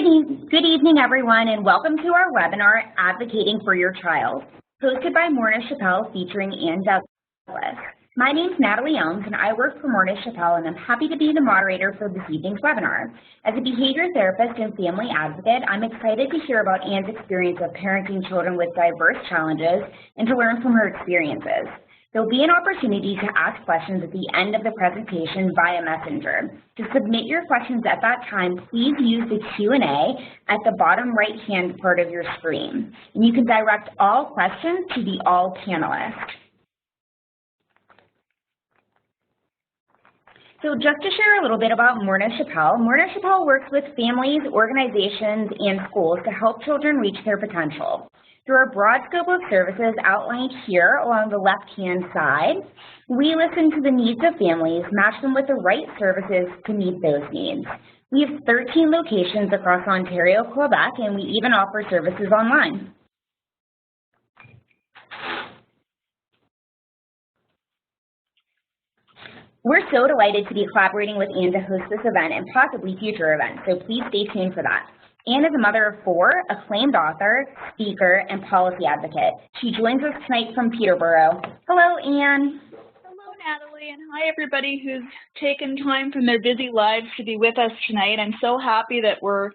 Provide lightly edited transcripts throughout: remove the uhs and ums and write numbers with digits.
Good evening, everyone, and welcome to our webinar, Advocating for Your Child, hosted by Morneau Chappelle featuring Ann Douglas. My name is Natalie Elms, and I work for Morneau Chappelle, and I'm happy to be the moderator for this evening's webinar. As a behavior therapist and family advocate, I'm excited to hear about Ann's experience of parenting children with diverse challenges and to learn from her experiences. There'll be an opportunity to ask questions at the end of the presentation via Messenger. To submit your questions at that time, please use the Q&A at the bottom right-hand part of your screen. And you can direct all questions to the all panelists. So just to share a little bit about Morneau Chappelle works with families, organizations, and schools to help children reach their potential. Through our broad scope of services outlined here along the left-hand side, we listen to the needs of families, match them with the right services to meet those needs. We have 13 locations across Ontario, Quebec, and we even offer services online. We're so delighted to be collaborating with Ann to host this event and possibly future events, so please stay tuned for that. Ann is a mother of 4, acclaimed author, speaker, and policy advocate. She joins us tonight from Peterborough. Hello, Ann. Hello, Natalie, and hi, everybody who's taken time from their busy lives to be with us tonight. I'm so happy that we're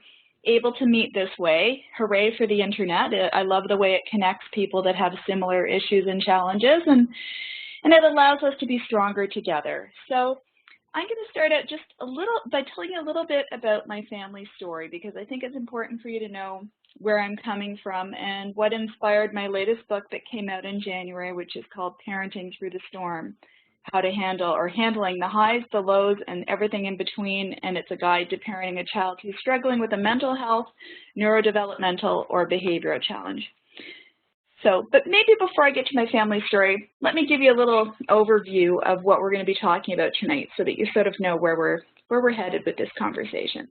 able to meet this way. Hooray for the internet. I love the way it connects people that have similar issues and challenges, and it allows us to be stronger together. So I'm going to start out just a little by telling you a little bit about my family story, because I think it's important for you to know where I'm coming from and what inspired my latest book that came out in January, which is called Parenting Through the Storm, How to Handling the Highs, the Lows, and Everything in Between. And it's a guide to parenting a child who's struggling with a mental health, neurodevelopmental, or behavioral challenge. So, but maybe before I get to my family story, let me give you a little overview of what we're going to be talking about tonight so that you sort of know where we're headed with this conversation.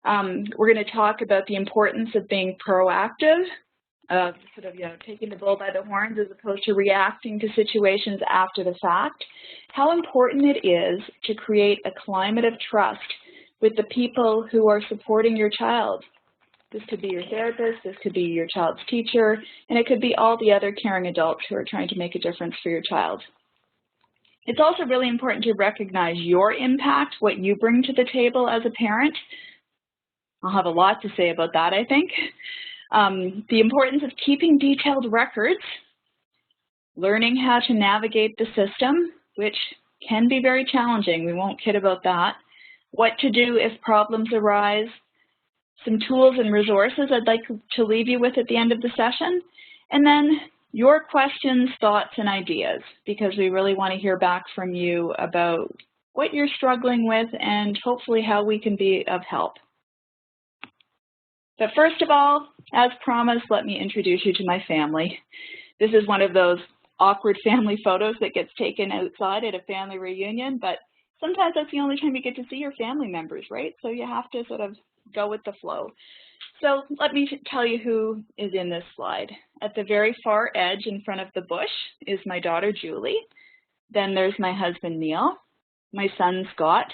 We're going to talk about the importance of being proactive, taking the bull by the horns as opposed to reacting to situations after the fact, how important it is to create a climate of trust with the people who are supporting your child. This could be your therapist, this could be your child's teacher, and it could be all the other caring adults who are trying to make a difference for your child. It's also really important to recognize your impact, what you bring to the table as a parent. I'll have a lot to say about that, I think. The importance of keeping detailed records, learning how to navigate the system, which can be very challenging, we won't kid about that, what to do if problems arise, some tools and resources I'd like to leave you with at the end of the session, and then your questions, thoughts, and ideas, because we really want to hear back from you about what you're struggling with and hopefully how we can be of help. But first of all, as promised, let me introduce you to my family. This is one of those awkward family photos that gets taken outside at a family reunion, but sometimes that's the only time you get to see your family members, right? So you have to sort of go with the flow. So let me tell you who is in this slide. At the very far edge in front of the bush is my daughter, Julie. Then there's my husband, Neil, my son, Scott,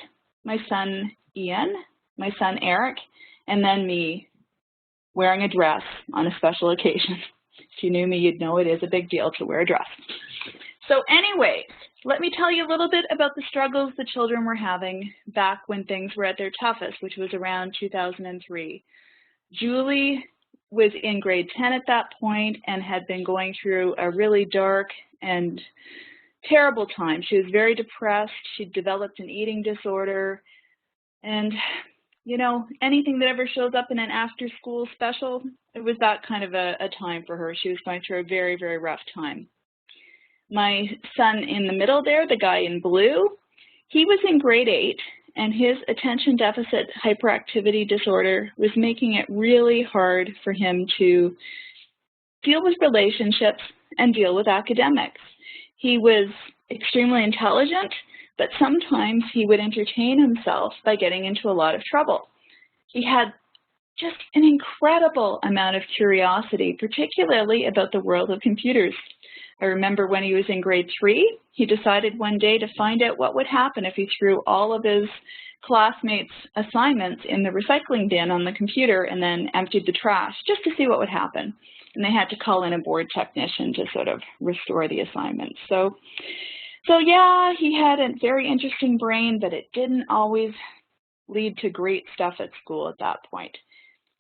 my son, Ian, my son, Eric, and then me wearing a dress on a special occasion. If you knew me, you'd know it is a big deal to wear a dress. So anyways, let me tell you a little bit about the struggles the children were having back when things were at their toughest, which was around 2003. Julie was in grade 10 at that point and had been going through a really dark and terrible time. She was very depressed. She developed an eating disorder. And, you know, anything that ever shows up in an after-school special, it was that kind of a time for her. She was going through a very, very rough time. My son in the middle there, the guy in blue, he was in grade 8, and his attention deficit hyperactivity disorder was making it really hard for him to deal with relationships and deal with academics. He was extremely intelligent, but sometimes he would entertain himself by getting into a lot of trouble. He had just an incredible amount of curiosity, particularly about the world of computers. I remember when he was in grade 3, he decided one day to find out what would happen if he threw all of his classmates' assignments in the recycling bin on the computer and then emptied the trash just to see what would happen. And they had to call in a board technician to sort of restore the assignments. So yeah, he had a very interesting brain, but it didn't always lead to great stuff at school at that point.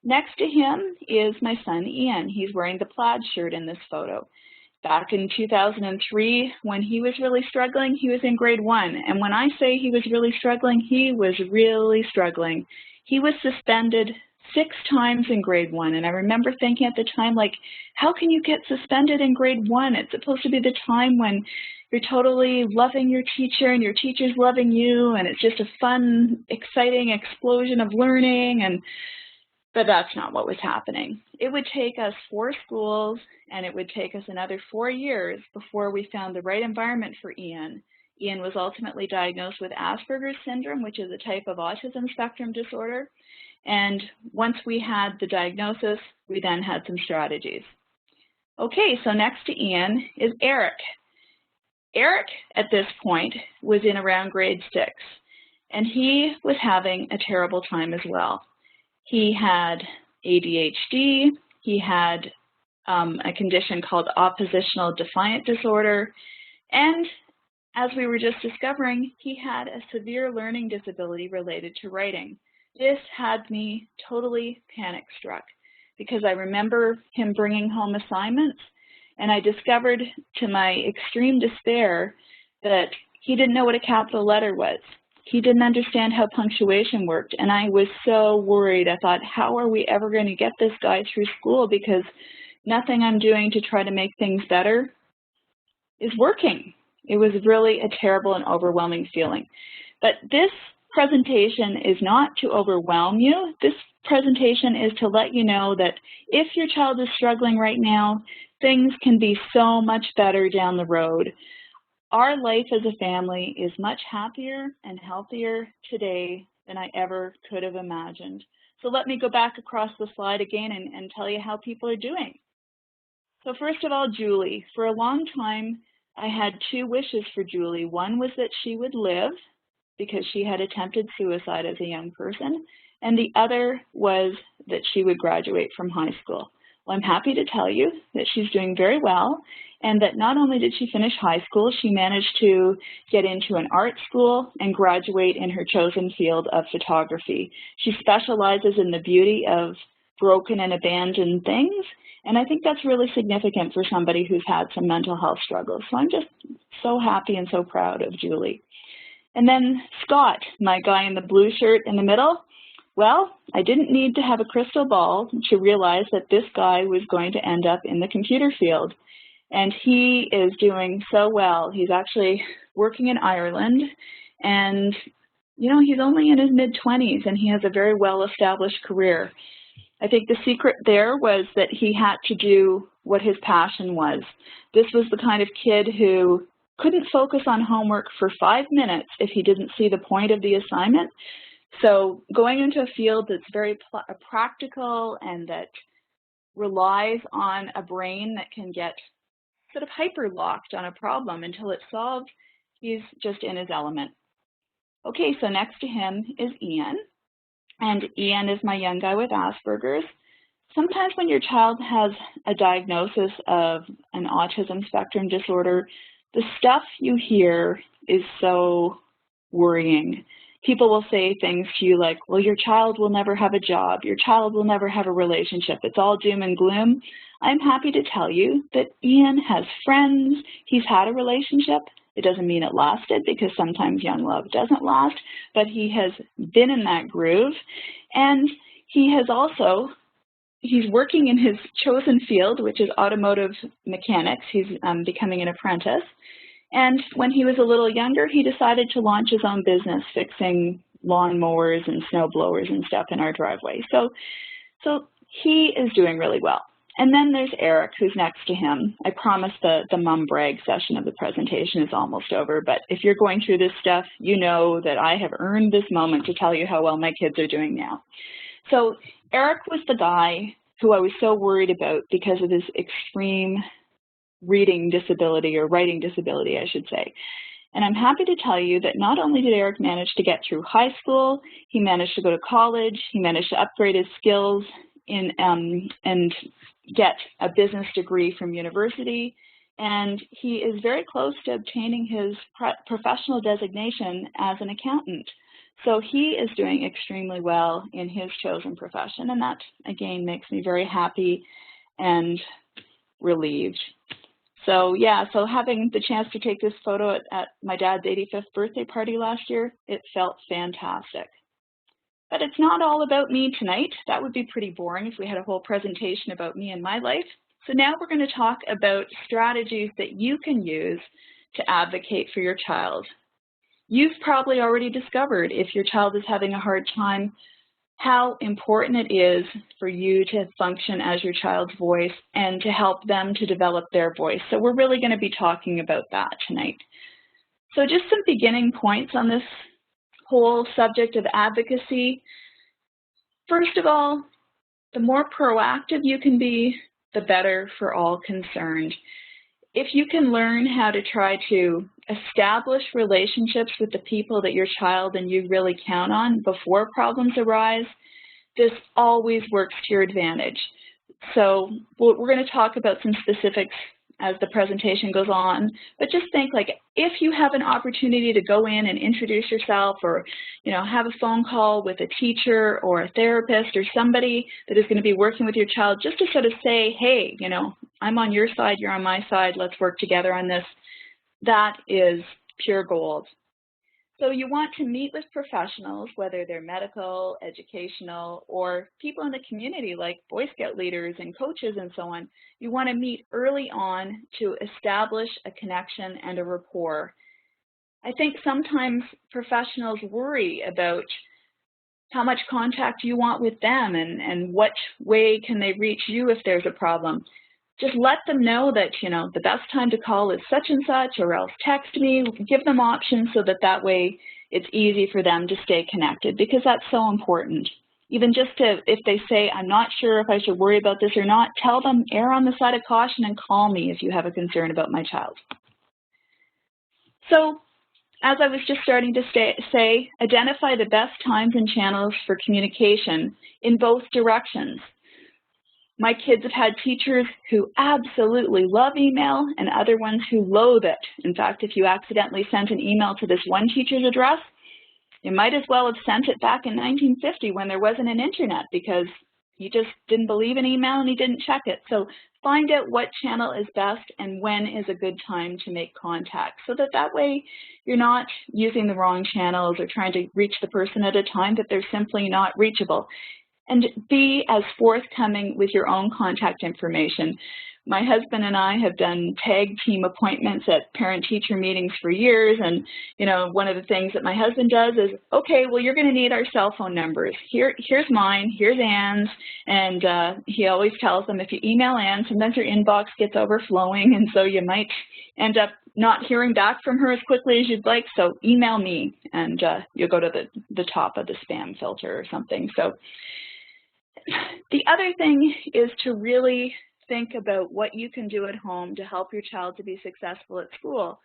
Next to him is my son, Ian. He's wearing the plaid shirt in this photo. Back in 2003, when he was really struggling, he was in grade 1. And when I say he was really struggling, he was really struggling. He was suspended 6 times in grade 1. And I remember thinking at the time, like, how can you get suspended in grade 1? It's supposed to be the time when you're totally loving your teacher and your teacher's loving you, and it's just a fun, exciting explosion of learning. But that's not what was happening. It would take us 4 schools, and it would take us another 4 years before we found the right environment for Ian. Ian was ultimately diagnosed with Asperger's syndrome, which is a type of autism spectrum disorder. And once we had the diagnosis, we then had some strategies. Okay, so next to Ian is Eric. Eric, at this point, was in around grade 6, and he was having a terrible time as well. He had ADHD, he had a condition called oppositional defiant disorder, and as we were just discovering, he had a severe learning disability related to writing. This had me totally panic-struck because I remember him bringing home assignments, and I discovered to my extreme despair that he didn't know what a capital letter was. He didn't understand how punctuation worked, and I was so worried. I thought, how are we ever going to get this guy through school, because nothing I'm doing to try to make things better is working. It was really a terrible and overwhelming feeling. But this presentation is not to overwhelm you. This presentation is to let you know that if your child is struggling right now, things can be so much better down the road. Our life as a family is much happier and healthier today than I ever could have imagined. So let me go back across the slide again and tell you how people are doing. So first of all, Julie. For a long time, I had 2 wishes for Julie. One was that she would live because she had attempted suicide as a young person, and the other was that she would graduate from high school. Well, I'm happy to tell you that she's doing very well, and that not only did she finish high school, she managed to get into an art school and graduate in her chosen field of photography. She specializes in the beauty of broken and abandoned things, and I think that's really significant for somebody who's had some mental health struggles. So I'm just so happy and so proud of Julie. And then Scott, my guy in the blue shirt in the middle. Well, I didn't need to have a crystal ball to realize that this guy was going to end up in the computer field. And he is doing so well. He's actually working in Ireland, and you know, he's only in his mid-20s, and he has a very well-established career. I think the secret there was that he had to do what his passion was. This was the kind of kid who couldn't focus on homework for 5 minutes if he didn't see the point of the assignment. So going into a field that's very practical and that relies on a brain that can get sort of hyper-locked on a problem until it's solved, he's just in his element. Okay, so next to him is Ian, and Ian is my young guy with Asperger's. Sometimes when your child has a diagnosis of an autism spectrum disorder, the stuff you hear is so worrying. People will say things to you like, well, your child will never have a job, your child will never have a relationship, it's all doom and gloom. I'm happy to tell you that Ian has friends, he's had a relationship. It doesn't mean it lasted, because sometimes young love doesn't last, but he has been in that groove, and he has also, he's working in his chosen field, which is automotive mechanics. He's becoming an apprentice. And when he was a little younger, he decided to launch his own business, fixing lawn mowers and snow blowers and stuff in our driveway. So he is doing really well. And then there's Eric, who's next to him. I promise the mom brag session of the presentation is almost over, but if you're going through this stuff, you know that I have earned this moment to tell you how well my kids are doing now. So Eric was the guy who I was so worried about because of his extreme reading disability or writing disability, I should say. And I'm happy to tell you that not only did Eric manage to get through high school, he managed to go to college, he managed to upgrade his skills and get a business degree from university, and he is very close to obtaining his professional designation as an accountant. So he is doing extremely well in his chosen profession, and that, again, makes me very happy and relieved. So yeah, so having the chance to take this photo at my dad's 85th birthday party last year, it felt fantastic. But it's not all about me tonight. That would be pretty boring if we had a whole presentation about me and my life. So now we're going to talk about strategies that you can use to advocate for your child. You've probably already discovered, if your child is having a hard time, how important it is for you to function as your child's voice and to help them to develop their voice. So we're really going to be talking about that tonight. So just some beginning points on this whole subject of advocacy. First of all, the more proactive you can be, the better for all concerned. If you can learn how to try to establish relationships with the people that your child and you really count on before problems arise, this always works to your advantage. So we're going to talk about some specifics as the presentation goes on, but just think, like, if you have an opportunity to go in and introduce yourself, or have a phone call with a teacher or a therapist or somebody that is going to be working with your child, just to sort of say, hey, I'm on your side, you're on my side, let's work together on this, that is pure gold. So you want to meet with professionals, whether they're medical, educational, or people in the community like Boy Scout leaders and coaches and so on. You want to meet early on to establish a connection and a rapport. I think sometimes professionals worry about how much contact you want with them and what way can they reach you if there's a problem. Just let them know that, the best time to call is such and such, or else text me. Give them options so that way it's easy for them to stay connected, because that's so important. Even just if they say, I'm not sure if I should worry about this or not, tell them, err on the side of caution and call me if you have a concern about my child. So, as I was just starting to say, identify the best times and channels for communication in both directions. My kids have had teachers who absolutely love email and other ones who loathe it. In fact, if you accidentally sent an email to this one teacher's address, you might as well have sent it back in 1950 when there wasn't an internet, because he just didn't believe in email and he didn't check it. So find out what channel is best and when is a good time to make contact, so that way you're not using the wrong channels or trying to reach the person at a time that they're simply not reachable. And be as forthcoming with your own contact information. My husband and I have done tag team appointments at parent-teacher meetings for years, and one of the things that my husband does is, okay, well, you're going to need our cell phone numbers. Here's mine, here's Anne's, and he always tells them, if you email Anne, sometimes your inbox gets overflowing, and so you might end up not hearing back from her as quickly as you'd like, so email me, and you'll go to the top of the spam filter or something. So the other thing is to really think about what you can do at home to help your child to be successful at school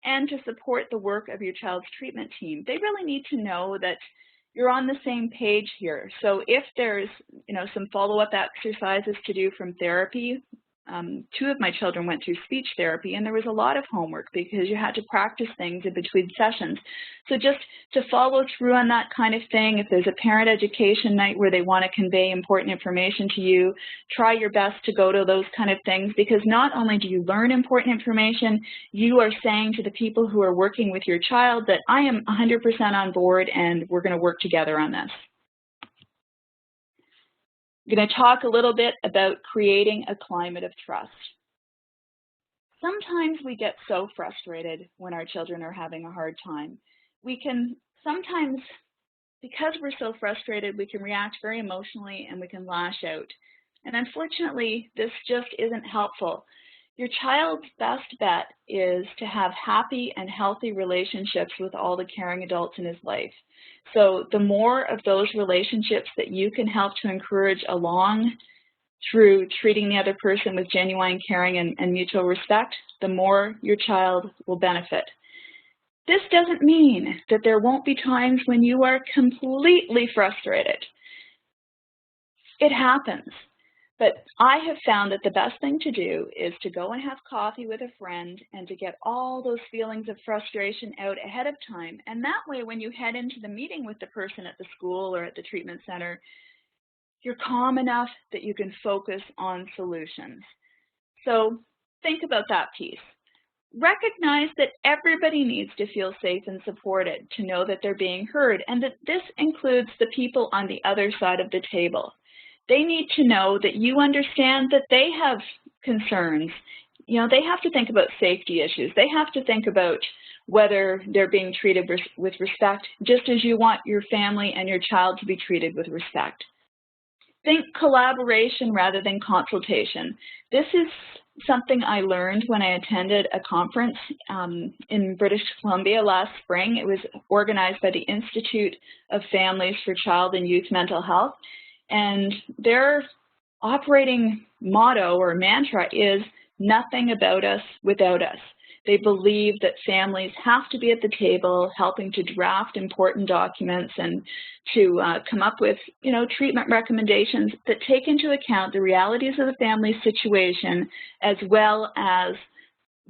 and to support the work of your child's treatment team. They really need to know that you're on the same page here. So if there's some follow-up exercises to do from therapy, two of my children went through speech therapy, and there was a lot of homework because you had to practice things in between sessions. So just to follow through on that kind of thing, if there's a parent education night where they want to convey important information to you, try your best to go to those kind of things, because not only do you learn important information, you are saying to the people who are working with your child that I am 100% on board and we're going to work together on this. I'm going to talk a little bit about creating a climate of trust. Sometimes we get so frustrated when our children are having a hard time. We can sometimes, because we're so frustrated, we can react very emotionally and we can lash out. And unfortunately, this just isn't helpful. Your child's best bet is to have happy and healthy relationships with all the caring adults in his life. So the more of those relationships that you can help to encourage along through treating the other person with genuine caring and mutual respect, the more your child will benefit. This doesn't mean that there won't be times when you are completely frustrated. It happens. But I have found that the best thing to do is to go and have coffee with a friend and to get all those feelings of frustration out ahead of time. And that way, when you head into the meeting with the person at the school or at the treatment center, you're calm enough that you can focus on solutions. So think about that piece. Recognize that everybody needs to feel safe and supported, to know that they're being heard, and that this includes the people on the other side of the table. They need to know that you understand that they have concerns. You know, they have to think about safety issues. They have to think about whether they're being treated with respect, just as you want your family and your child to be treated with respect. Think collaboration rather than consultation. This is something I learned when I attended a conference in British Columbia last spring. It was organized by the Institute of Families for Child and Youth Mental Health. And their operating motto or mantra is nothing about us without us. They believe that families have to be at the table helping to draft important documents and to come up with, treatment recommendations that take into account the realities of the family's situation as well as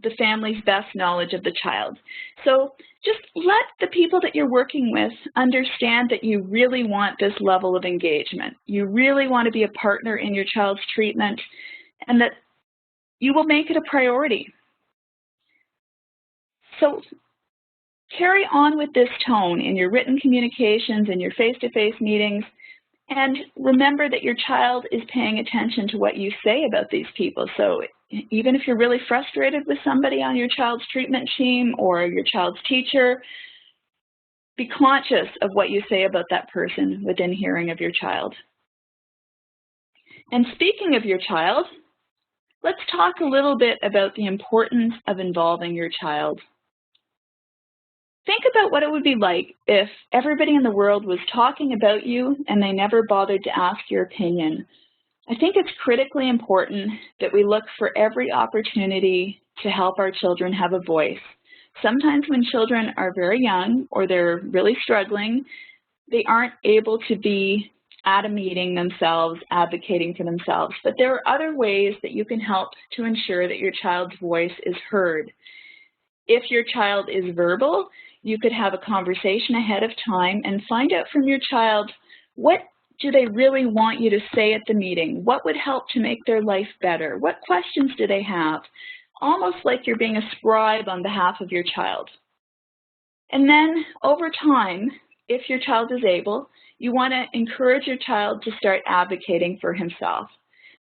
the family's best knowledge of the child. So just let the people that you're working with understand that you really want this level of engagement. You really want to be a partner in your child's treatment and that you will make it a priority. So carry on with this tone in your written communications and your face-to-face meetings, and remember that your child is paying attention to what you say about these people. So even if you're really frustrated with somebody on your child's treatment team or your child's teacher, be conscious of what you say about that person within hearing of your child. And speaking of your child, let's talk a little bit about the importance of involving your child. Think about what it would be like if everybody in the world was talking about you and they never bothered to ask your opinion. I think it's critically important that we look for every opportunity to help our children have a voice. Sometimes when children are very young or they're really struggling, they aren't able to be at a meeting themselves, advocating for themselves. But there are other ways that you can help to ensure that your child's voice is heard. If your child is verbal, you could have a conversation ahead of time and find out from your child, what do they really want you to say at the meeting? What would help to make their life better? What questions do they have? Almost like you're being a scribe on behalf of your child. And then over time, if your child is able, you want to encourage your child to start advocating for himself.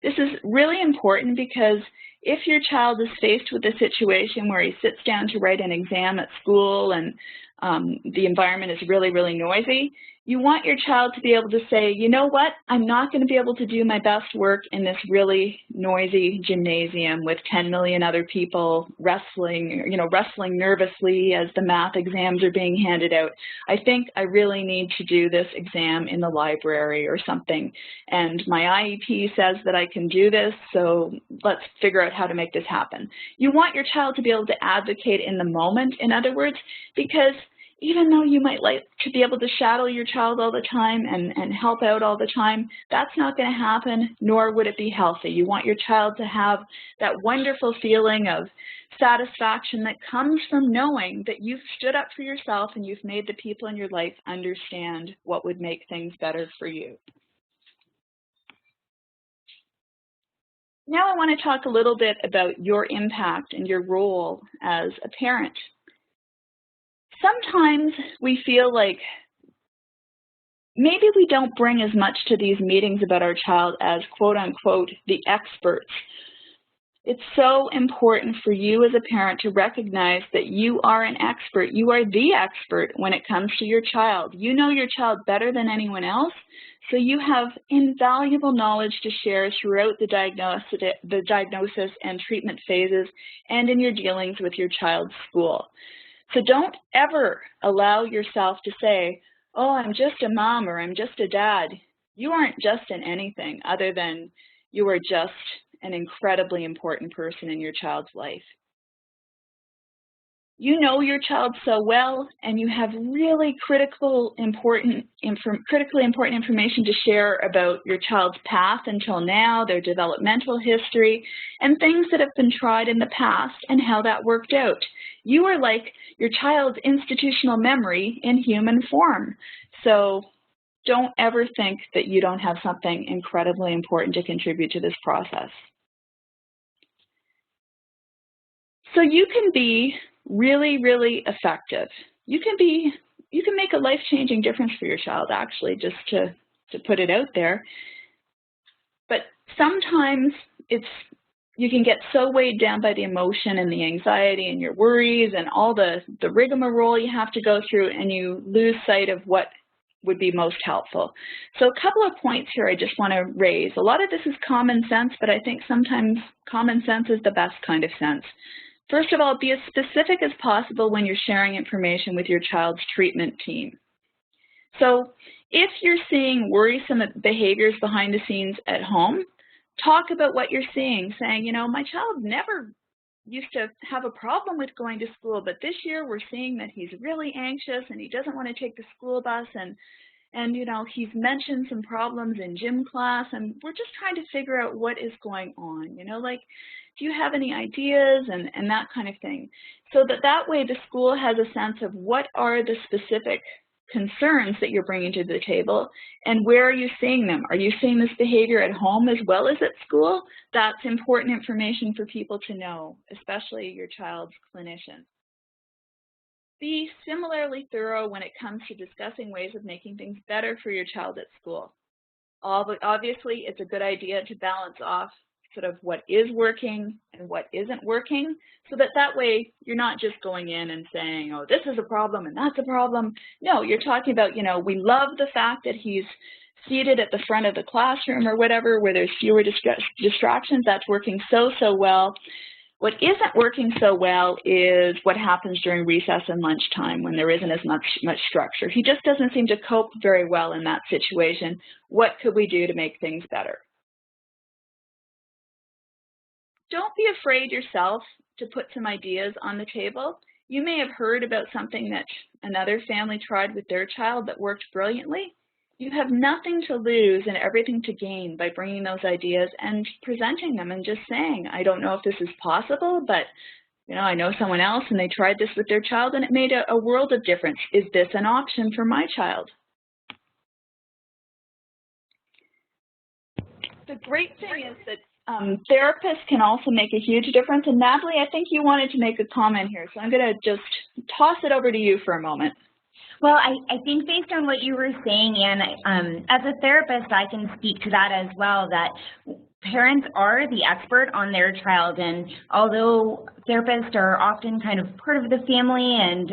This is really important because if your child is faced with a situation where he sits down to write an exam at school and the environment is really, really noisy, you want your child to be able to say, you know what, I'm not going to be able to do my best work in this really noisy gymnasium with 10 million other people wrestling nervously as the math exams are being handed out. I think I really need to do this exam in the library or something. And my IEP says that I can do this, so let's figure out how to make this happen. You want your child to be able to advocate in the moment, in other words, because even though you might like to be able to shadow your child all the time and help out all the time, that's not going to happen, nor would it be healthy. You want your child to have that wonderful feeling of satisfaction that comes from knowing that you've stood up for yourself and you've made the people in your life understand what would make things better for you. Now I want to talk a little bit about your impact and your role as a parent. Sometimes we feel like maybe we don't bring as much to these meetings about our child as quote unquote the experts. It's so important for you as a parent to recognize that you are an expert. You are the expert when it comes to your child. You know your child better than anyone else, so you have invaluable knowledge to share throughout the diagnosis and treatment phases and in your dealings with your child's school. So don't ever allow yourself to say, oh, I'm just a mom or I'm just a dad. You aren't just an anything other than You are just an incredibly important person in your child's life. You know your child so well, and you have really critically important information to share about your child's path until now, their developmental history, and things that have been tried in the past and how that worked out. You are like your child's institutional memory in human form. So don't ever think that you don't have something incredibly important to contribute to this process. So you can be really, really effective. You can make a life-changing difference for your child, actually, just to put it out there. But sometimes you can get so weighed down by the emotion and the anxiety and your worries and all the rigmarole you have to go through, and you lose sight of what would be most helpful. So a couple of points here I just want to raise. A lot of this is common sense, but I think sometimes common sense is the best kind of sense. First of all, be as specific as possible when you're sharing information with your child's treatment team. So if you're seeing worrisome behaviors behind the scenes at home, talk about what you're seeing, saying, you know, my child never used to have a problem with going to school, but this year we're seeing that he's really anxious and he doesn't want to take the school bus, and you know, he's mentioned some problems in gym class, and we're just trying to figure out what is going on, you know, like, do you have any ideas and that kind of thing. So that way the school has a sense of what are the specific concerns that you're bringing to the table, and where are you seeing them? Are you seeing this behavior at home as well as at school? That's important information for people to know, especially your child's clinician. Be similarly thorough when it comes to discussing ways of making things better for your child at school. Obviously, it's a good idea to balance off sort of what is working and what isn't working, so that way you're not just going in and saying, oh, this is a problem and that's a problem. No, you're talking about, you know, we love the fact that he's seated at the front of the classroom or whatever, where there's fewer distractions. That's working so well. What isn't working so well is what happens during recess and lunchtime when there isn't as much structure. He just doesn't seem to cope very well in that situation. What could we do to make things better? Don't be afraid yourself to put some ideas on the table. You may have heard about something that another family tried with their child that worked brilliantly. You have nothing to lose and everything to gain by bringing those ideas and presenting them and just saying, I don't know if this is possible, but you know, I know someone else and they tried this with their child and it made a world of difference. Is this an option for my child? The great thing is that therapists can also make a huge difference. And Natalie, I think you wanted to make a comment here, so I'm going to just toss it over to you for a moment. Well, I think based on what you were saying, Anne, as a therapist, I can speak to that as well, that parents are the expert on their child. And although therapists are often kind of part of the family and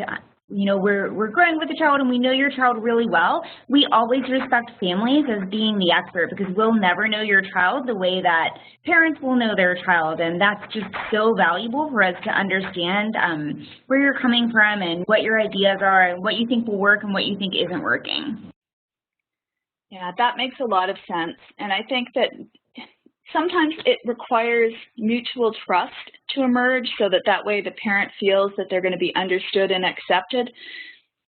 you know, we're growing with the child and we know your child really well, we always respect families as being the expert, because we'll never know your child the way that parents will know their child. And that's just so valuable for us to understand where you're coming from and what your ideas are and what you think will work and what you think isn't working. Yeah, that makes a lot of sense. And I think that sometimes it requires mutual trust to emerge, so that way the parent feels that they're going to be understood and accepted.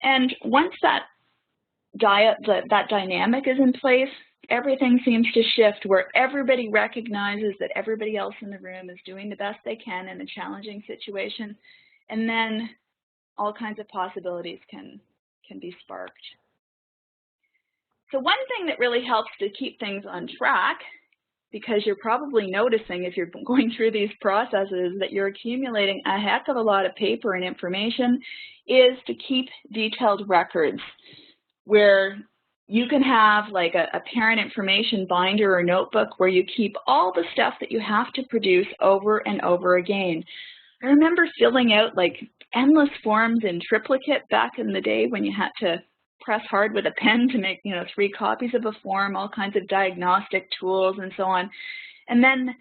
And once that dynamic is in place, everything seems to shift, where everybody recognizes that everybody else in the room is doing the best they can in a challenging situation, and then all kinds of possibilities can be sparked. So one thing that really helps to keep things on track, because you're probably noticing if you're going through these processes that you're accumulating a heck of a lot of paper and information, is to keep detailed records where you can have like a parent information binder or notebook where you keep all the stuff that you have to produce over and over again. I remember filling out like endless forms in triplicate back in the day when you had to press hard with a pen to make, you know, 3 copies of a form, all kinds of diagnostic tools and so on. And then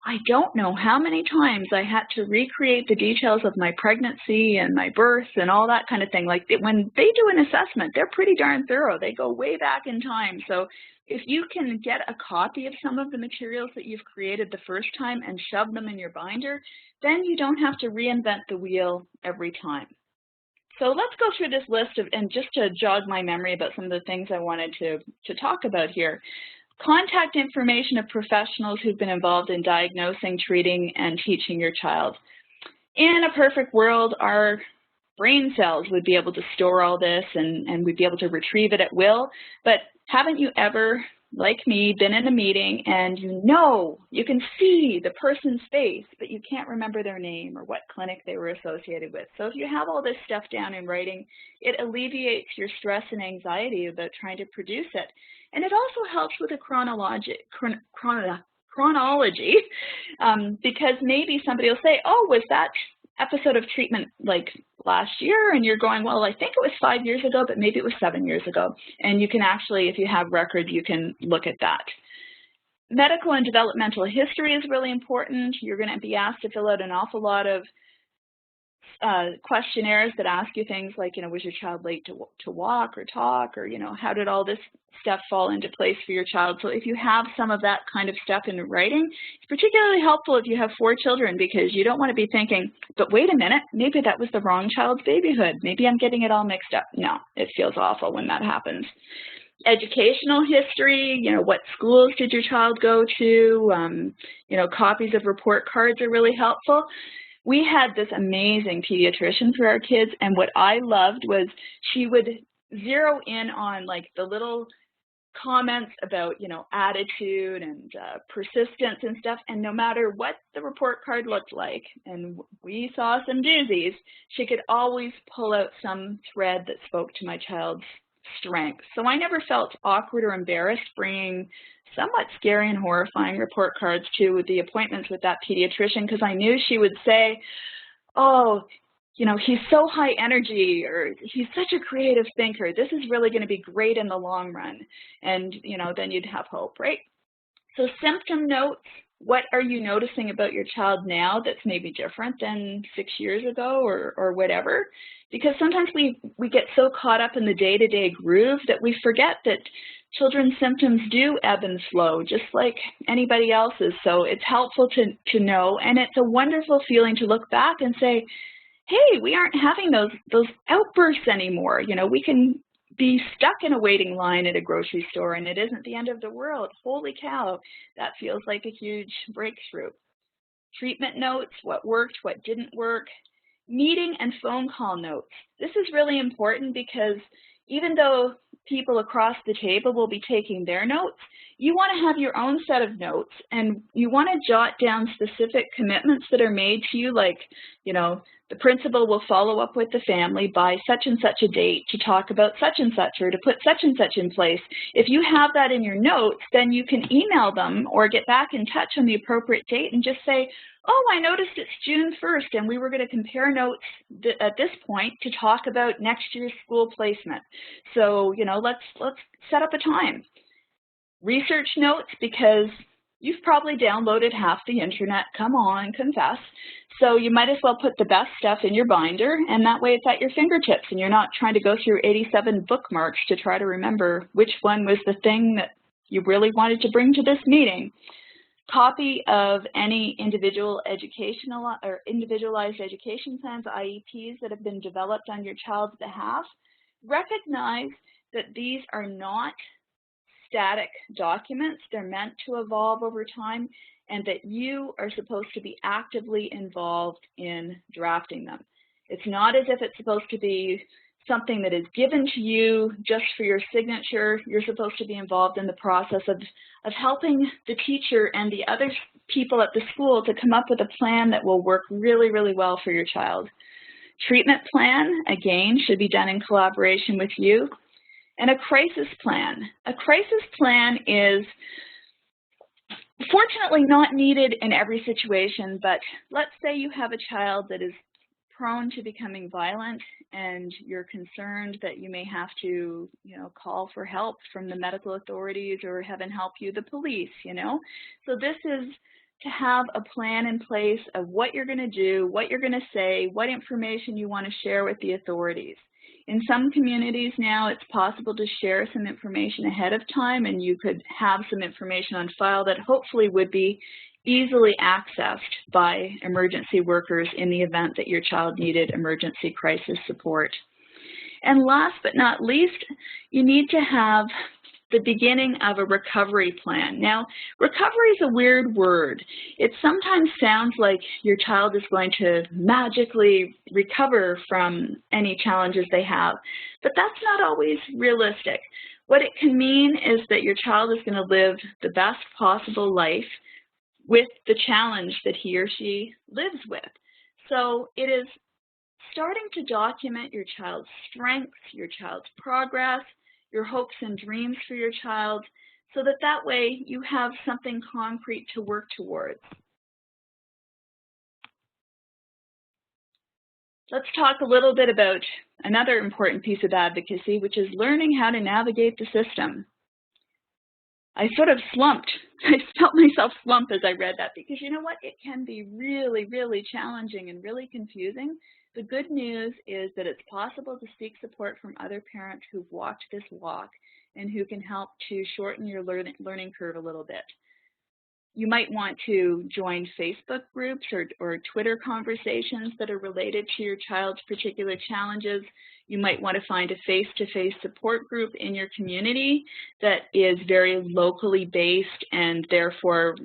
I don't know how many times I had to recreate the details of my pregnancy and my birth and all that kind of thing. Like when they do an assessment, they're pretty darn thorough. They go way back in time. So if you can get a copy of some of the materials that you've created the first time and shove them in your binder, then you don't have to reinvent the wheel every time. So let's go through this list of, and just to jog my memory about some of the things I wanted to talk about here. Contact information of professionals who've been involved in diagnosing, treating, and teaching your child. In a perfect world, our brain cells would be able to store all this and we'd be able to retrieve it at will. But haven't you ever, like me, been in a meeting and you can see the person's face, but you can't remember their name or what clinic they were associated with? So if you have all this stuff down in writing, it alleviates your stress and anxiety about trying to produce it. And it also helps with a chronology, because maybe somebody will say, oh, was that episode of treatment like last year? And you're going, well, I think it was 5 years ago, but maybe it was 7 years ago. And you can actually, if you have record, you can look at that. Medical and developmental history is really important. You're going to be asked to fill out an awful lot of questionnaires that ask you things like, was your child late to walk or talk, or, how did all this stuff fall into place for your child? So if you have some of that kind of stuff in writing, it's particularly helpful if you have 4 children, because you don't want to be thinking, but wait a minute, maybe that was the wrong child's babyhood. Maybe I'm getting it all mixed up. No, it feels awful when that happens. Educational history, what schools did your child go to? Copies of report cards are really helpful. We had this amazing pediatrician for our kids, and what I loved was she would zero in on like the little comments about, attitude and persistence and stuff, and no matter what the report card looked like, and we saw some doozies, she could always pull out some thread that spoke to my child's strengths. So I never felt awkward or embarrassed bringing somewhat scary and horrifying report cards to the appointments with that pediatrician, because I knew she would say, oh, he's so high energy, or he's such a creative thinker. This is really going to be great in the long run. And, then you'd have hope, right? So symptom notes, what are you noticing about your child now that's maybe different than 6 years ago or whatever? Because sometimes we get so caught up in the day-to-day groove that we forget that children's symptoms do ebb and flow, just like anybody else's. So it's helpful to know, and it's a wonderful feeling to look back and say, hey, we aren't having those outbursts anymore. We can be stuck in a waiting line at a grocery store and it isn't the end of the world. Holy cow, that feels like a huge breakthrough. Treatment notes, what worked, what didn't work. Meeting and phone call notes. This is really important because even though people across the table will be taking their notes, you want to have your own set of notes, and you want to jot down specific commitments that are made to you, like, the principal will follow up with the family by such and such a date to talk about such and such, or to put such and such in place. If you have that in your notes, then you can email them or get back in touch on the appropriate date and just say, oh, I noticed it's June 1st and we were going to compare notes at this point to talk about next year's school placement. So, let's set up a time. Research notes, because you've probably downloaded half the internet. Come on, confess. So you might as well put the best stuff in your binder, and that way it's at your fingertips and you're not trying to go through 87 bookmarks to try to remember which one was the thing that you really wanted to bring to this meeting. Copy of any individualized education plans, IEPs, that have been developed on your child's behalf. Recognize that these are not static documents. They're meant to evolve over time, and that you are supposed to be actively involved in drafting them. It's not as if it's supposed to be something that is given to you just for your signature. You're supposed to be involved in the process of helping the teacher and the other people at the school to come up with a plan that will work really, really well for your child. Treatment plan, again, should be done in collaboration with you. And a crisis plan. A crisis plan is fortunately not needed in every situation, but let's say you have a child that is prone to becoming violent and you're concerned that you may have to, call for help from the medical authorities, or heaven help you, the police, So this is to have a plan in place of what you're going to do, what you're going to say, what information you want to share with the authorities. In some communities now, it's possible to share some information ahead of time, and you could have some information on file that hopefully would be easily accessed by emergency workers in the event that your child needed emergency crisis support. And last but not least, you need to have the beginning of a recovery plan. Now, recovery is a weird word. It sometimes sounds like your child is going to magically recover from any challenges they have, but that's not always realistic. What it can mean is that your child is going to live the best possible life with the challenge that he or she lives with. So it is starting to document your child's strengths, your child's progress, your hopes and dreams for your child, so that that way you have something concrete to work towards. Let's talk a little bit about another important piece of advocacy, which is learning how to navigate the system. I sort of slumped. I felt myself slump as I read that, because you know what? It can be really, really challenging and really confusing. The good news is that it's possible to seek support from other parents who've walked this walk and who can help to shorten your learning curve a little bit. You might want to join Facebook groups or Twitter conversations that are related to your child's particular challenges. You might want to find a face-to-face support group in your community that is very locally based and therefore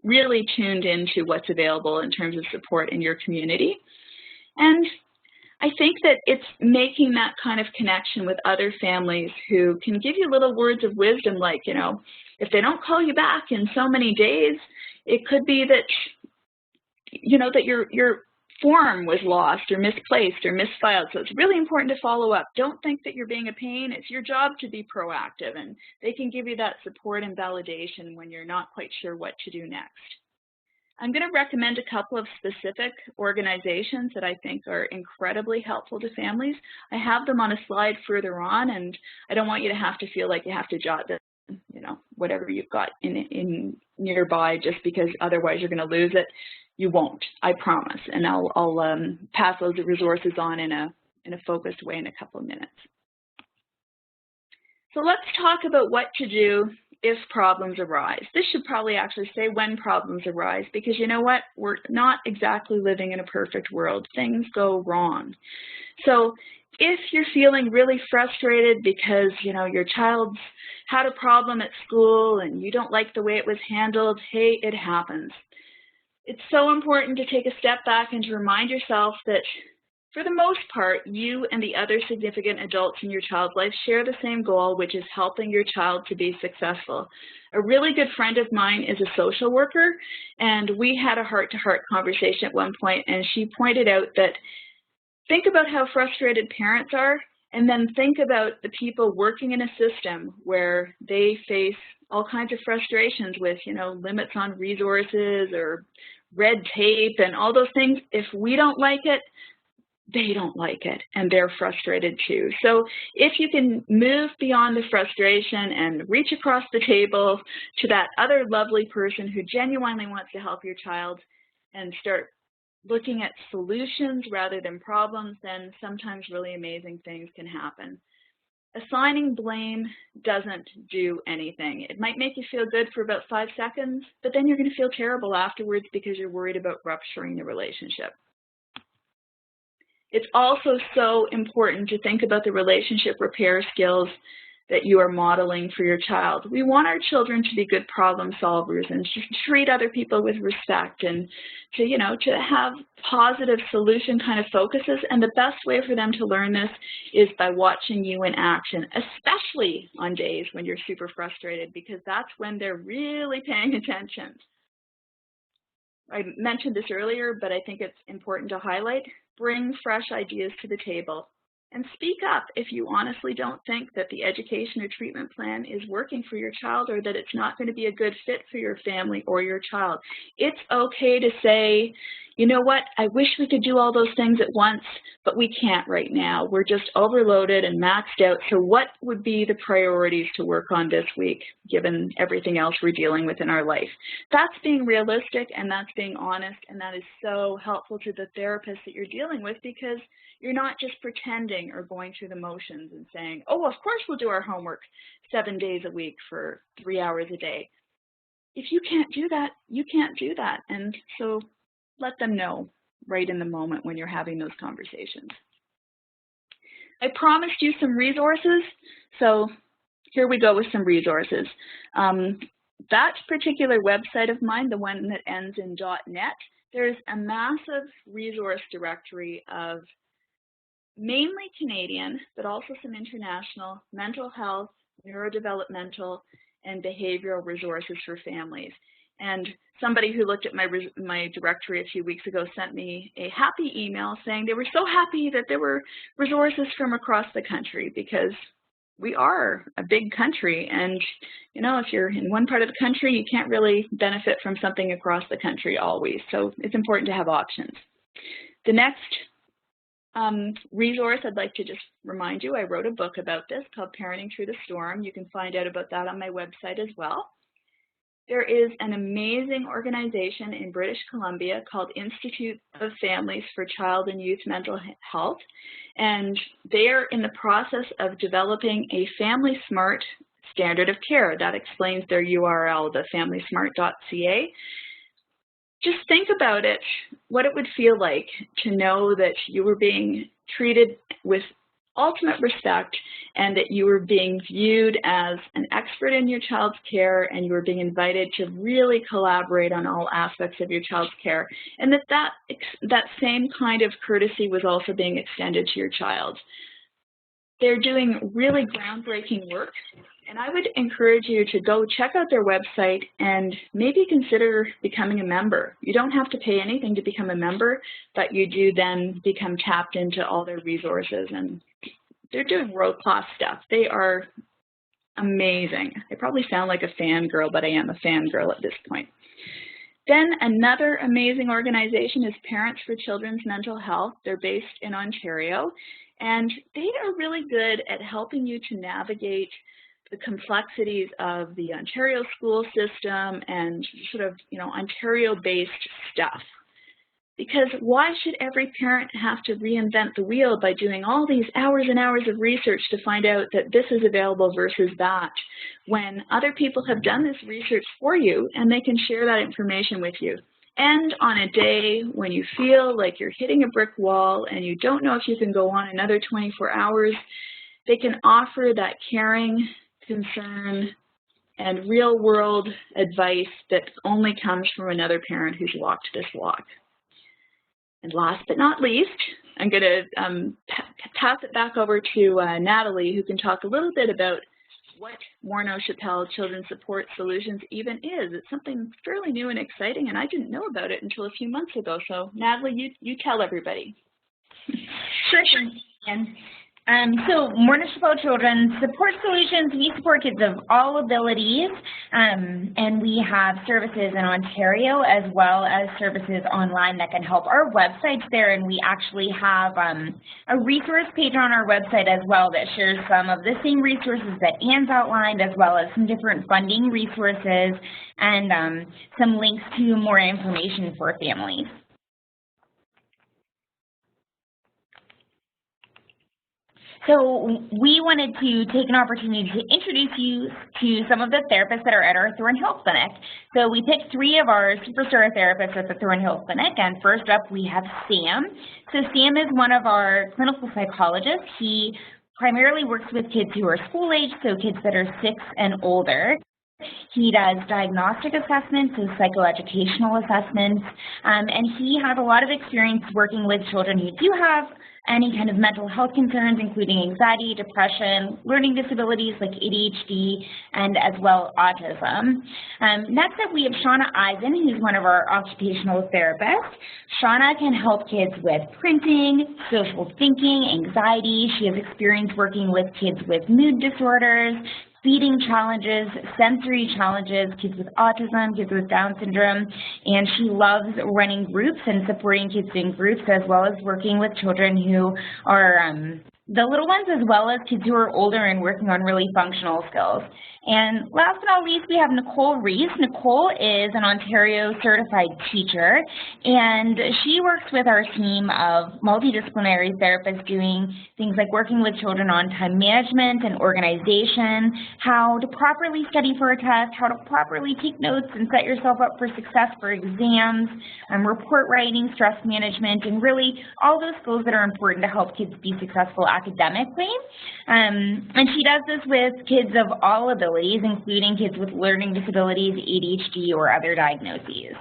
really tuned into what's available in terms of support in your community. And I think that it's making that kind of connection with other families who can give you little words of wisdom, like, you know, if they don't call you back in so many days, it could be that, you know, that your form was lost or misplaced or misfiled. So it's really important to follow up. Don't think that you're being a pain. It's your job to be proactive, and they can give you that support and validation when you're not quite sure what to do next. I'm going to recommend a couple of specific organizations that I think are incredibly helpful to families. I have them on a slide further on, and I don't want you to have to feel like you have to jot them, you know, whatever you've got in nearby, just because otherwise you're going to lose it. You won't, I promise. And I'll pass those resources on in a focused way in a couple of minutes. So let's talk about what to do if problems arise. This should probably actually say when problems arise, because you know what? We're not exactly living in a perfect world. Things go wrong. So if you're feeling really frustrated because, you know, your child's had a problem at school and you don't like the way it was handled, hey, it happens. It's so important to take a step back and to remind yourself that for the most part, you and the other significant adults in your child's life share the same goal, which is helping your child to be successful. A really good friend of mine is a social worker, and we had a heart-to-heart conversation at one point, and she pointed out that think about how frustrated parents are, and then think about the people working in a system where they face all kinds of frustrations with, you know, limits on resources or red tape and all those things. If we don't like it, they don't like it, and they're frustrated too. So if you can move beyond the frustration and reach across the table to that other lovely person who genuinely wants to help your child and start looking at solutions rather than problems, then sometimes really amazing things can happen. Assigning blame doesn't do anything. It might make you feel good for about 5 seconds, but then you're going to feel terrible afterwards because you're worried about rupturing the relationship. It's also so important to think about the relationship repair skills that you are modeling for your child. We want our children to be good problem solvers and to treat other people with respect and to, you know, to have positive solution kind of focuses. And the best way for them to learn this is by watching you in action, especially on days when you're super frustrated, because that's when they're really paying attention. I mentioned this earlier, but I think it's important to highlight. Bring fresh ideas to the table and speak up if you honestly don't think that the education or treatment plan is working for your child or that it's not going to be a good fit for your family or your child. It's okay to say, you know what, I wish we could do all those things at once, but we can't right now. We're just overloaded and maxed out. So what would be the priorities to work on this week, given everything else we're dealing with in our life? That's being realistic, and that's being honest, and that is so helpful to the therapist that you're dealing with, because you're not just pretending or going through the motions and saying, oh, of course we'll do our homework 7 days a week for 3 hours a day. If you can't do that, you can't do that. And so let them know right in the moment when you're having those conversations. I promised you some resources, so here we go with some resources. That particular website of mine, the one that ends in .net, there's a massive resource directory of mainly Canadian, but also some international mental health, neurodevelopmental, and behavioral resources for families. And somebody who looked at my directory a few weeks ago sent me a happy email saying they were so happy that there were resources from across the country, because we are a big country, and you know, if you're in one part of the country, you can't really benefit from something across the country always. So it's important to have options. The next resource I'd like to just remind you, I wrote a book about this called Parenting Through the Storm. You can find out about that on my website as well. There is an amazing organization in British Columbia called Institute of Families for Child and Youth Mental Health, and they are in the process of developing a Family Smart standard of care. That explains their URL, the familysmart.ca. Just think about it, what it would feel like to know that you were being treated with ultimate respect, and that you were being viewed as an expert in your child's care, and you were being invited to really collaborate on all aspects of your child's care, and that same kind of courtesy was also being extended to your child. They're doing really groundbreaking work, and I would encourage you to go check out their website and maybe consider becoming a member. You don't have to pay anything to become a member, but you do then become tapped into all their resources, and they're doing world-class stuff. They are amazing. I probably sound like a fangirl, but I am a fangirl at this point. Then another amazing organization is Parents for Children's Mental Health. They're based in Ontario, and they are really good at helping you to navigate the complexities of the Ontario school system and sort of, you know, Ontario-based stuff. Because why should every parent have to reinvent the wheel by doing all these hours and hours of research to find out that this is available versus that, when other people have done this research for you and they can share that information with you? And on a day when you feel like you're hitting a brick wall and you don't know if you can go on another 24 hours, they can offer that caring, concern, and real-world advice that only comes from another parent who's walked this walk. And last but not least, I'm going to pass it back over to Natalie, who can talk a little bit about what Morneau Shepell Children's Support Solutions even is. It's something fairly new and exciting, and I didn't know about it until a few months ago. So Natalie, you tell everybody. Sure. So Morneau Shepell Children's Support Solutions, we support kids of all abilities, and we have services in Ontario as well as services online that can help. Our website's there, and we actually have a resource page on our website as well that shares some of the same resources that Anne's outlined, as well as some different funding resources and some links to more information for families. So we wanted to take an opportunity to introduce you to some of the therapists that are at our Thornhill Clinic. So we picked 3 of our superstar therapists at the Thornhill Clinic, and first up we have Sam. So Sam is one of our clinical psychologists. He primarily works with kids who are school age, so kids that are 6 and older. He does diagnostic assessments and psychoeducational assessments, and he has a lot of experience working with children who do have any kind of mental health concerns, including anxiety, depression, learning disabilities like ADHD, and as well autism. Next up, we have Shauna Eisen, who's one of our occupational therapists. Shauna can help kids with printing, social thinking, anxiety. She has experience working with kids with mood disorders, speeding challenges, sensory challenges, kids with autism, kids with Down syndrome, and she loves running groups and supporting kids in groups, as well as working with children who are the little ones, as well as kids who are older and working on really functional skills. And last but not least, we have Nicole Reese. Nicole is an Ontario certified teacher, and she works with our team of multidisciplinary therapists doing things like working with children on time management and organization, how to properly study for a test, how to properly take notes and set yourself up for success for exams, report writing, stress management, and really all those skills that are important to help kids be successful academically. And she does this with kids of all abilities, including kids with learning disabilities, ADHD, or other diagnoses.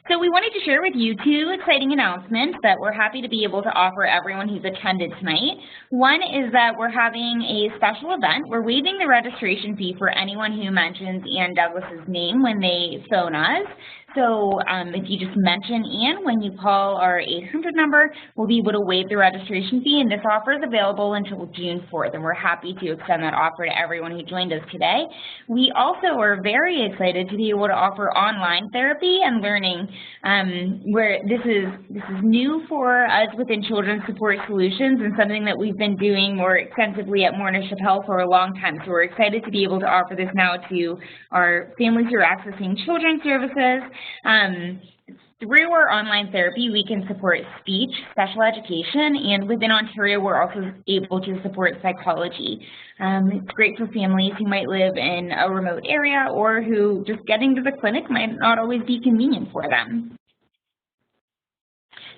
So we wanted to share with you two exciting announcements that we're happy to be able to offer everyone who's attended tonight. One is that we're having a special event. We're waiving the registration fee for anyone who mentions Ann Douglas's name when they phone us. So if you just mention Ann when you call our 800 number, we'll be able to waive the registration fee, and this offer is available until June 4th, and we're happy to extend that offer to everyone who joined us today. We also are very excited to be able to offer online therapy and learning, where this is new for us within Children's Support Solutions and something that we've been doing more extensively at Morneau Chappelle for a long time. So we're excited to be able to offer this now to our families who are accessing children's services. Through our online therapy, we can support speech, special education, and within Ontario, we're also able to support psychology. It's great for families who might live in a remote area or who just getting to the clinic might not always be convenient for them.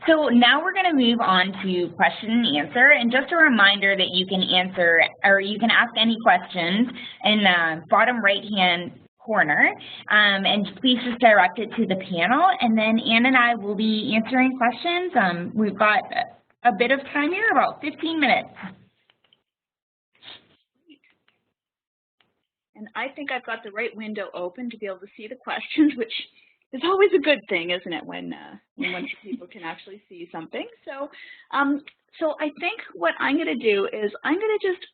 So now we're going to move on to question and answer, and just a reminder that you can answer, or you can ask any questions in the bottom right-hand corner, and please just direct it to the panel, and then Ann and I will be answering questions. We've got a bit of time here, about 15 minutes. And I think I've got the right window open to be able to see the questions, which is always a good thing, isn't it, when people can actually see something. So, so I think what I'm going to do is I'm going to just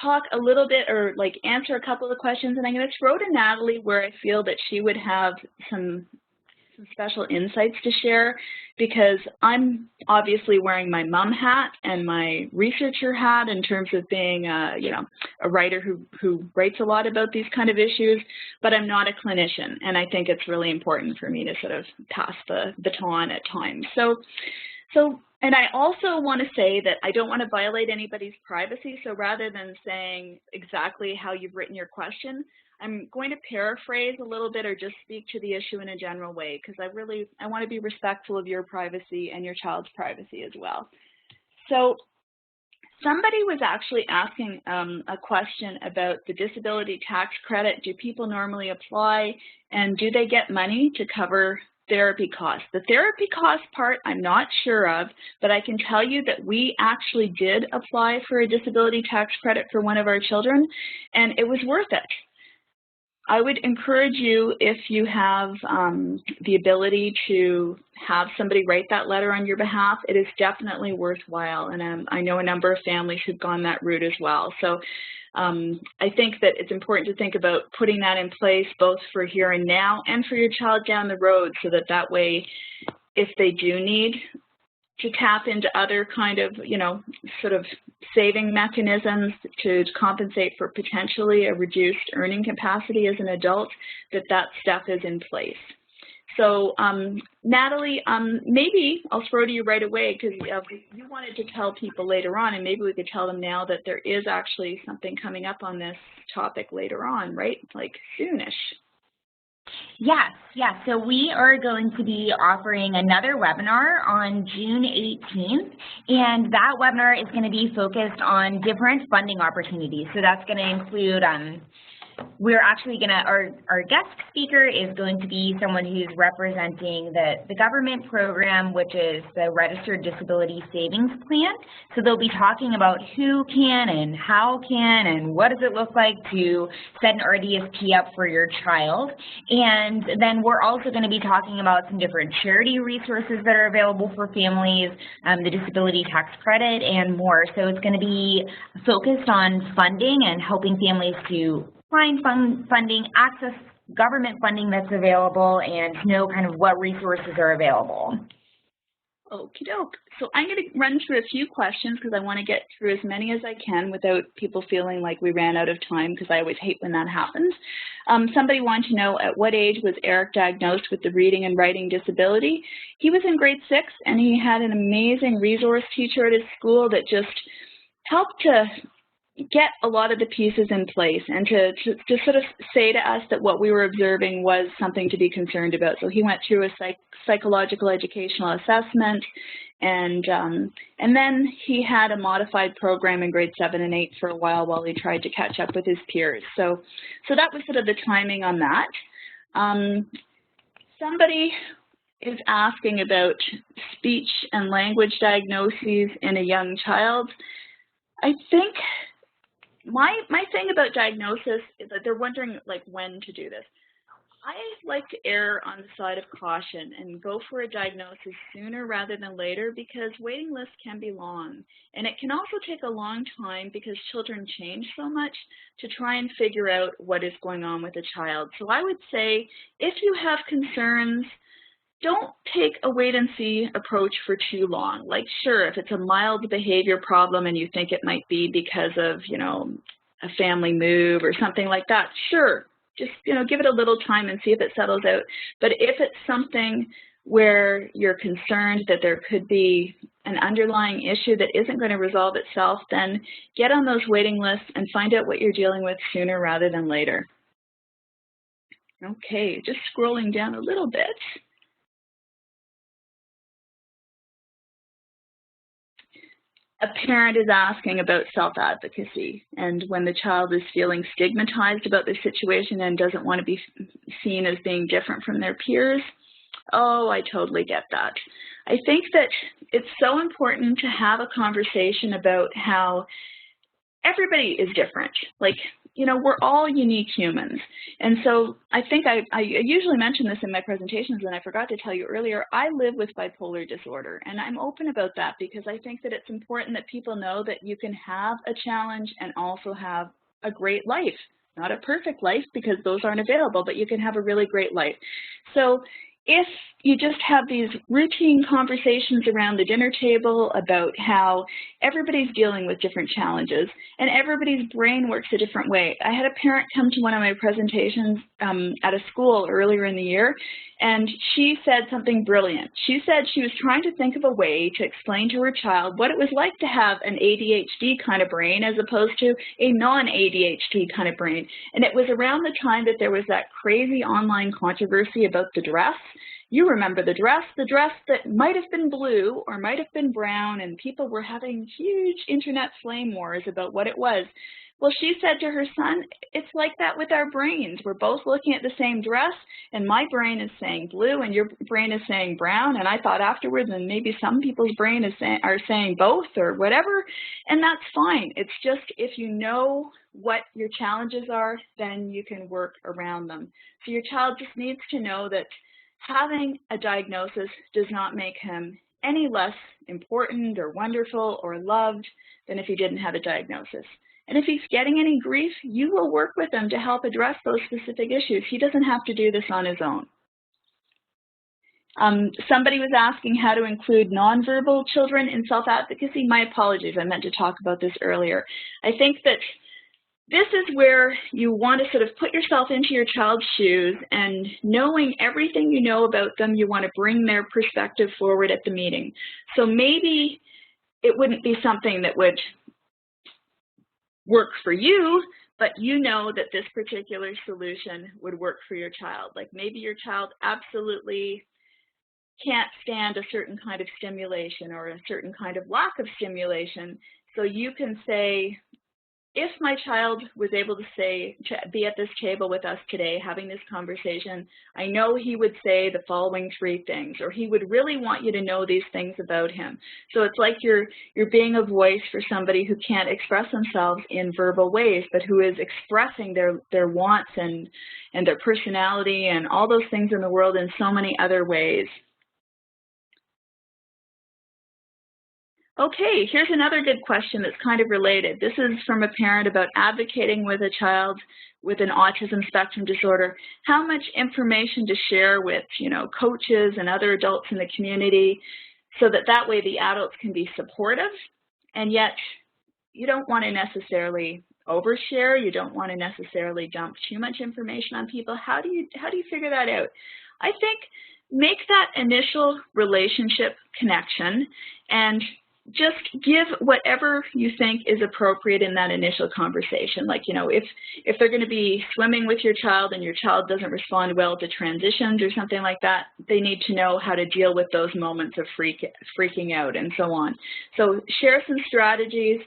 talk a little bit, or like answer a couple of questions, and I'm going to throw to Natalie where I feel that she would have some special insights to share, because I'm obviously wearing my mom hat and my researcher hat in terms of being you know, a writer who writes a lot about these kind of issues, but I'm not a clinician, and I think it's really important for me to sort of pass the baton at times. And I also want to say that I don't want to violate anybody's privacy, so rather than saying exactly how you've written your question, I'm going to paraphrase a little bit or just speak to the issue in a general way, because I want to be respectful of your privacy and your child's privacy as well. So somebody was actually asking a question about the disability tax credit. Do people normally apply, and do they get money to cover therapy costs? The therapy cost part I'm not sure of, but I can tell you that we actually did apply for a disability tax credit for one of our children, and it was worth it. I would encourage you, if you have the ability to have somebody write that letter on your behalf, it is definitely worthwhile, and I know a number of families who've gone that route as well. So I think that it's important to think about putting that in place both for here and now and for your child down the road, so that way, if they do need to tap into other kind of, you know, sort of saving mechanisms to compensate for potentially a reduced earning capacity as an adult, that stuff is in place. So Natalie, maybe I'll throw to you right away, because you wanted to tell people later on, and maybe we could tell them now that there is actually something coming up on this topic later on, right? Like soonish. Yes. So we are going to be offering another webinar on June 18th, and that webinar is going to be focused on different funding opportunities. So that's going to include we're actually going to, our guest speaker is going to be someone who's representing the government program, which is the Registered Disability Savings Plan. So they'll be talking about who can and how can and what does it look like to set an RDSP up for your child. And then we're also going to be talking about some different charity resources that are available for families, the disability tax credit, and more. So it's going to be focused on funding and helping families to find funding, access government funding that's available, and know kind of what resources are available. Okie doke. So I'm going to run through a few questions because I want to get through as many as I can without people feeling like we ran out of time, because I always hate when that happens. Somebody wanted to know, at what age was Eric diagnosed with the reading and writing disability? He was in grade 6, and he had an amazing resource teacher at his school that just helped to get a lot of the pieces in place and to sort of say to us that what we were observing was something to be concerned about. So he went through a psychological educational assessment, and then he had a modified program in grade 7 and 8 for a while he tried to catch up with his peers. So that was sort of the timing on that. Somebody is asking about speech and language diagnoses in a young child. I think my thing about diagnosis is that they're wondering like when to do this. I like to err on the side of caution and go for a diagnosis sooner rather than later, because waiting lists can be long, and it can also take a long time because children change so much to try and figure out what is going on with a child. So I would say if you have concerns, don't take a wait-and-see approach for too long. Like, sure, if it's a mild behavior problem and you think it might be because of, you know, a family move or something like that, sure, just, you know, give it a little time and see if it settles out. But if it's something where you're concerned that there could be an underlying issue that isn't going to resolve itself, then get on those waiting lists and find out what you're dealing with sooner rather than later. Okay, just scrolling down a little bit. A parent is asking about self-advocacy, and when the child is feeling stigmatized about the situation and doesn't want to be seen as being different from their peers. Oh, I totally get that. I think that it's so important to have a conversation about how everybody is different. Like, you know, we're all unique humans. And so I think I usually mention this in my presentations, and I forgot to tell you earlier, I live with bipolar disorder, and I'm open about that because I think that it's important that people know that you can have a challenge and also have a great life. Not a perfect life, because those aren't available, but you can have a really great life. So if you just have these routine conversations around the dinner table about how everybody's dealing with different challenges and everybody's brain works a different way. I had a parent come to one of my presentations at a school earlier in the year, and she said something brilliant. She said she was trying to think of a way to explain to her child what it was like to have an ADHD kind of brain as opposed to a non-ADHD kind of brain. And it was around the time that there was that crazy online controversy about the dress. You remember the dress that might have been blue or might have been brown, and people were having huge internet flame wars about what it was. Well, she said to her son, it's like that with our brains. We're both looking at the same dress, and my brain is saying blue and your brain is saying brown. And I thought afterwards, and maybe some people's brain are saying both or whatever, and that's fine. It's just if you know what your challenges are, then you can work around them. So your child just needs to know that having a diagnosis does not make him any less important or wonderful or loved than if he didn't have a diagnosis. And if he's getting any grief, you will work with him to help address those specific issues. He doesn't have to do this on his own. Somebody was asking how to include nonverbal children in self-advocacy. My apologies, I meant to talk about this earlier. I think that this is where you want to sort of put yourself into your child's shoes, and knowing everything you know about them, you want to bring their perspective forward at the meeting. So maybe it wouldn't be something that would work for you, but you know that this particular solution would work for your child. Like maybe your child absolutely can't stand a certain kind of stimulation or a certain kind of lack of stimulation. So you can say, if my child was able to be at this table with us today having this conversation, I know he would say the following 3 things, or he would really want you to know these things about him. So it's like you're being a voice for somebody who can't express themselves in verbal ways, but who is expressing their wants and their personality and all those things in the world in so many other ways. Okay, here's another good question that's kind of related. This is from a parent about advocating with a child with an autism spectrum disorder. How much information to share with, coaches and other adults in the community so that way the adults can be supportive, and yet you don't want to necessarily overshare. You don't want to necessarily dump too much information on people. How do you figure that out? I think make that initial relationship connection and just give whatever you think is appropriate in that initial conversation. Like, if they're going to be swimming with your child and your child doesn't respond well to transitions or something like that, they need to know how to deal with those moments of freaking out and so on. So share some strategies.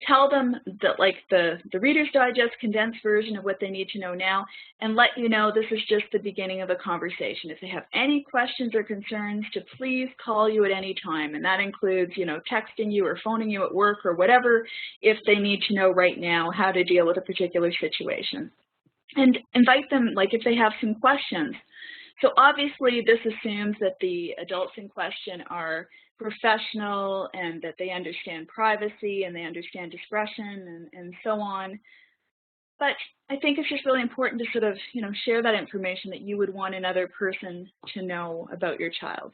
Tell them that, like, the Reader's Digest condensed version of what they need to know now, and let you know this is just the beginning of a conversation. If they have any questions or concerns, to please call you at any time, and that includes, texting you or phoning you at work or whatever, if they need to know right now how to deal with a particular situation. And invite them, like, if they have some questions. So obviously this assumes that the adults in question are professional and that they understand privacy and they understand discretion and so on. But I think it's just really important to sort of, share that information that you would want another person to know about your child.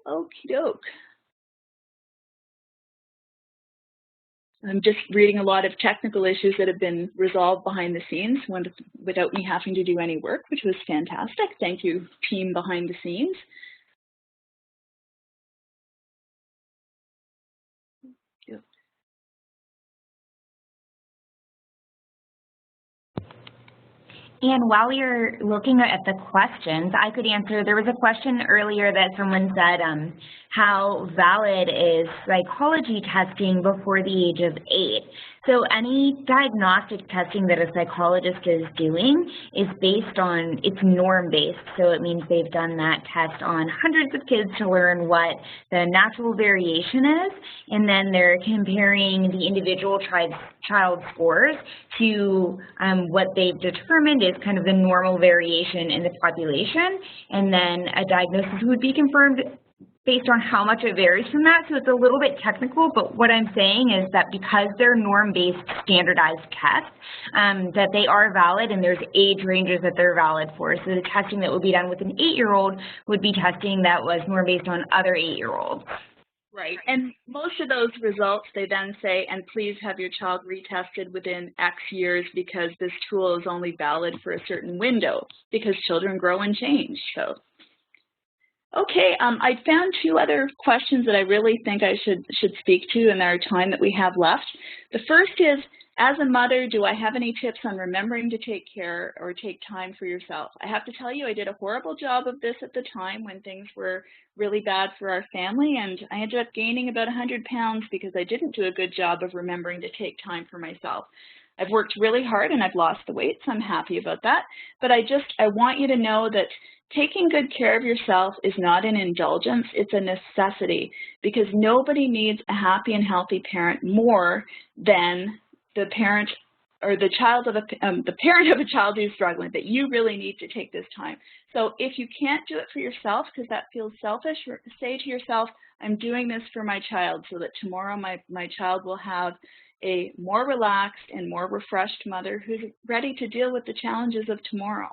Okie doke. I'm just reading a lot of technical issues that have been resolved behind the scenes without me having to do any work, which was fantastic. Thank you, team behind the scenes. And while you're looking at the questions, I could answer. There was a question earlier that someone said, how valid is psychology testing before the age of 8? So any diagnostic testing that a psychologist is doing is based on, it's norm-based. So it means they've done that test on hundreds of kids to learn what the natural variation is, and then they're comparing the individual child scores to what they've determined is kind of the normal variation in the population, and then a diagnosis would be confirmed based on how much it varies from that. So it's a little bit technical, but what I'm saying is that because they're norm-based standardized tests, that they are valid, and there's age ranges that they're valid for. So the testing that would be done with an 8-year-old would be testing that was norm-based on other 8-year-olds. Right, and most of those results, they then say, and please have your child retested within X years because this tool is only valid for a certain window, because children grow and change. So. Okay, I found 2 other questions that I really think I should speak to in our time that we have left. The first is, as a mother, do I have any tips on remembering to take care or take time for yourself? I have to tell you, I did a horrible job of this at the time when things were really bad for our family, and I ended up gaining about 100 pounds because I didn't do a good job of remembering to take time for myself. I've worked really hard and I've lost the weight, so I'm happy about that. But I want you to know that taking good care of yourself is not an indulgence, it's a necessity, because nobody needs a happy and healthy parent more than the parent or the parent of a child who's struggling, that you really need to take this time. So if you can't do it for yourself because that feels selfish, say to yourself, I'm doing this for my child so that tomorrow my child will have a more relaxed and more refreshed mother who's ready to deal with the challenges of tomorrow.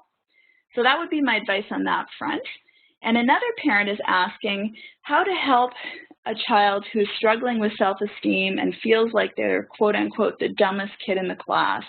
So that would be my advice on that front. And another parent is asking how to help a child who's struggling with self-esteem and feels like they're, quote unquote, the dumbest kid in the class.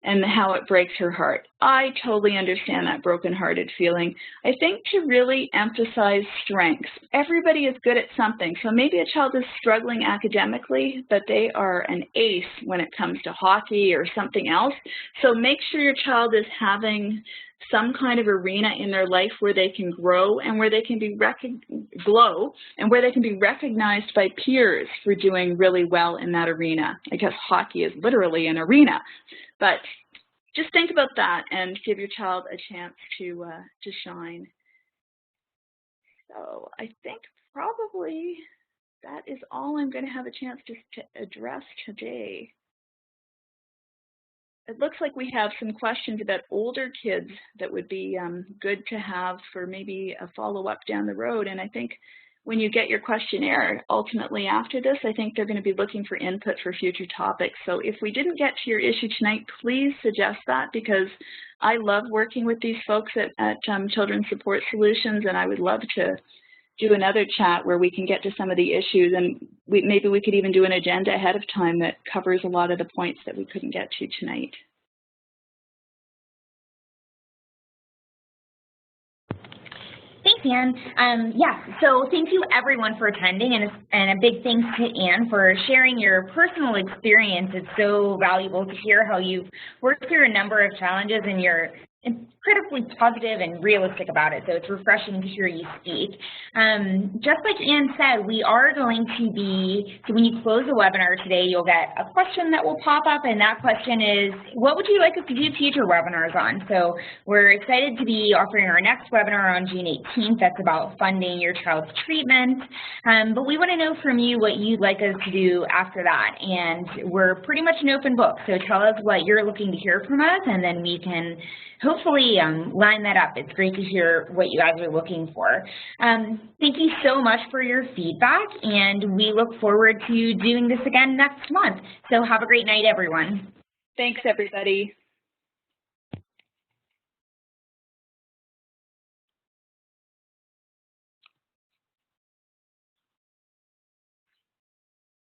and how it breaks her heart. I totally understand that brokenhearted feeling. I think to really emphasize strengths. Everybody is good at something. So maybe a child is struggling academically, but they are an ace when it comes to hockey or something else. So make sure your child is having some kind of arena in their life where they can grow and where they can be recognized by peers for doing really well in that arena. I guess hockey is literally an arena, but just think about that and give your child a chance to shine. So I think probably that is all I'm going to have a chance to address today. It looks like we have some questions about older kids that would be good to have for maybe a follow-up down the road. And I think when you get your questionnaire, ultimately after this, I think they're going to be looking for input for future topics. So if we didn't get to your issue tonight, please suggest that, because I love working with these folks at Children's Support Solutions, and I would love to do another chat where we can get to some of the issues, and maybe we could even do an agenda ahead of time that covers a lot of the points that we couldn't get to tonight. Thanks, Anne. Yeah, so thank you everyone for attending, and a big thanks to Anne for sharing your personal experience. It's so valuable to hear how you've worked through a number of challenges and you're incredibly positive and realistic about it, so it's refreshing to hear you speak. Just like Anne said, we are going to be, so when you close the webinar today, you'll get a question that will pop up, and that question is, what would you like us to do future webinars on? So we're excited to be offering our next webinar on June 18th. That's about funding your child's treatment, but we want to know from you what you'd like us to do after that, and we're pretty much an open book, so tell us what you're looking to hear from us, and then we can hopefully line that up. It's great to hear what you guys are looking for. Thank you so much for your feedback, and we look forward to doing this again next month. So have a great night, everyone. Thanks, everybody.